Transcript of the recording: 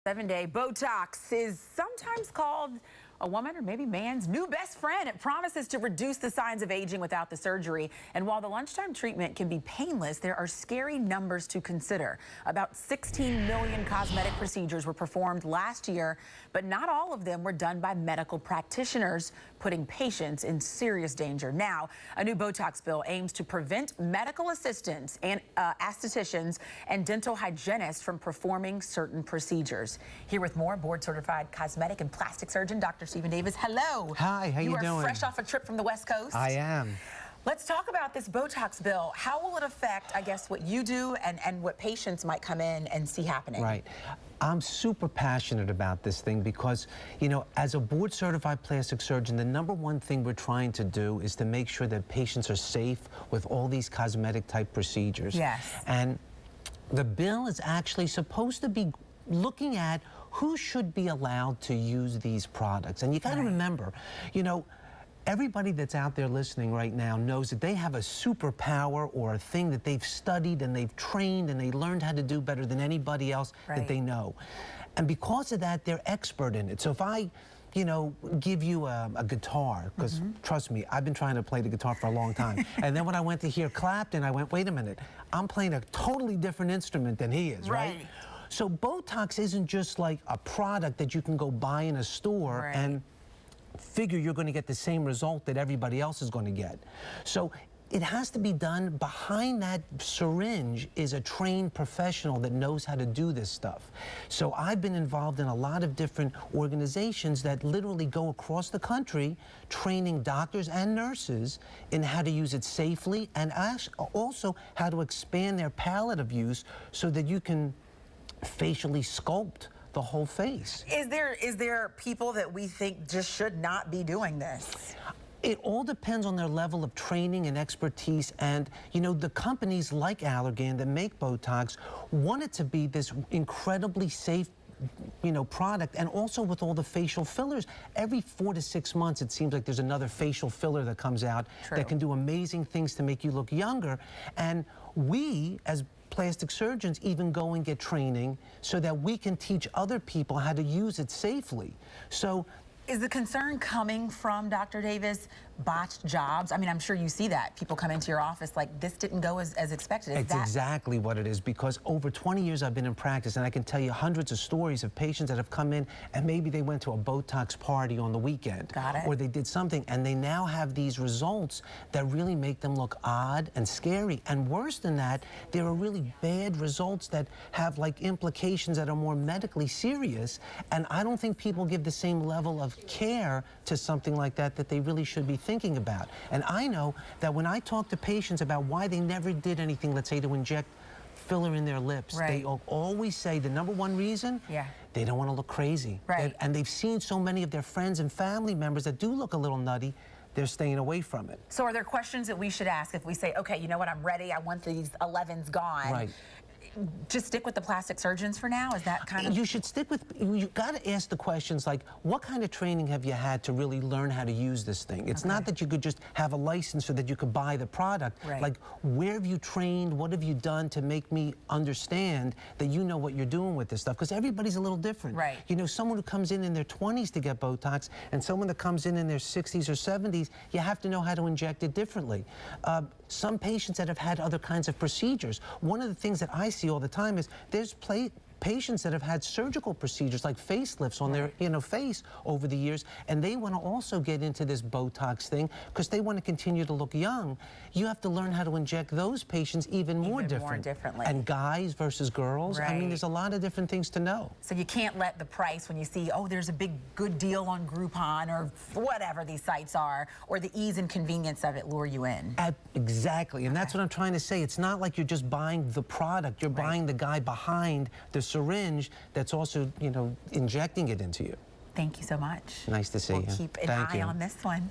7-day Botox is sometimes called a woman or maybe man's new best friend. It promises to reduce the signs of aging without the surgery. And while the lunchtime treatment can be painless, there are scary numbers to consider. About 16 million cosmetic procedures were performed last year, but not all of them were done by medical practitioners, putting patients in serious danger. Now, a new Botox bill aims to prevent medical assistants and estheticians and dental hygienists from performing certain procedures. Here with more, board-certified cosmetic and plastic surgeon, Dr. Stephen Davis. Hello. Hi, how you doing? You are fresh off a trip from the West Coast. I am. Let's talk about this Botox bill. How will it affect, I guess, what you do and what patients might come in and see happening? Right. I'm super passionate about this thing because, you know, as a board-certified plastic surgeon, the #1 thing we're trying to do is to make sure that patients are safe with all these cosmetic-type procedures. Yes. And the bill is actually supposed to be looking at who should be allowed to use these products. And you got to remember, you know, everybody that's out there listening right now knows that they have a superpower or a thing that they've studied and they've trained and they learned how to do better than anybody else that they know. And because of that, they're expert in it. So if I, you know, give you a guitar, because trust me, I've been trying to play the guitar for a long time. And then when I went to hear Clapton, I went, wait a minute, I'm playing a totally different instrument than he is, right? So Botox isn't just like a product that you can go buy in a store and figure you're going to get the same result that everybody else is going to get. So it has to be done. Behind that syringe is a trained professional that knows how to do this stuff. So I've been involved in a lot of different organizations that literally go across the country training doctors and nurses in how to use it safely and also how to expand their palette of use so that you can facially sculpt the whole face. Is there people that we think just should not be doing this? It all depends on their level of training and expertise. And, you know, the companies like Allergan that make Botox want it to be this incredibly safe, you know, product. And also with all the facial fillers, every 4 to 6 months, it seems like there's another facial filler that comes out that can do amazing things to make you look younger. And we, as plastic surgeons, even go and get training so that we can teach other people how to use it safely. So is the concern coming from, Dr. Davis, botched jobs? I mean, I'm sure you see that. People come into your office like, this didn't go as expected. It's exactly what it is, because over 20 years I've been in practice, and I can tell you hundreds of stories of patients that have come in and maybe they went to a Botox party on the weekend. Or they did something, and they now have these results that really make them look odd and scary. And worse than that, there are really bad results that have like implications that are more medically serious. And I don't think people give the same level of care to something like that that they really should be thinking about. And I know that when I talk to patients about why they never did anything, let's say to inject filler in their lips, they always say the #1 reason, they don't want to look crazy. And they've seen so many of their friends and family members that do look a little nutty, they're staying away from it. So are there questions that we should ask if we say, okay, you know what, I'm ready, I want these 11s gone? Just stick with the plastic surgeons for now? Is that kind of... You should stick with... You got to ask the questions like, what kind of training have you had to really learn how to use this thing? It's not that you could just have a license so that you could buy the product. Like, where have you trained? What have you done to make me understand that you know what you're doing with this stuff? Because everybody's a little different. You know, someone who comes in their 20s to get Botox and someone that comes in their 60s or 70s, you have to know how to inject it differently. Some patients that have had other kinds of procedures, one of the things that I see all the time is there's patients that have had surgical procedures like facelifts on their face over the years, and they want to also get into this Botox thing because they want to continue to look young. You have to learn how to inject those patients even more differently. And guys versus girls. I mean, there's a lot of different things to know. So you can't let the price, when you see, oh, there's a big good deal on Groupon or whatever these sites are, or the ease and convenience of it lure you in. Exactly, and that's what I'm trying to say. It's not like you're just buying the product. You're buying the guy behind the syringe that's also, you know, injecting it into you. Thank you so much. Nice to see you. We'll keep an eye on this one.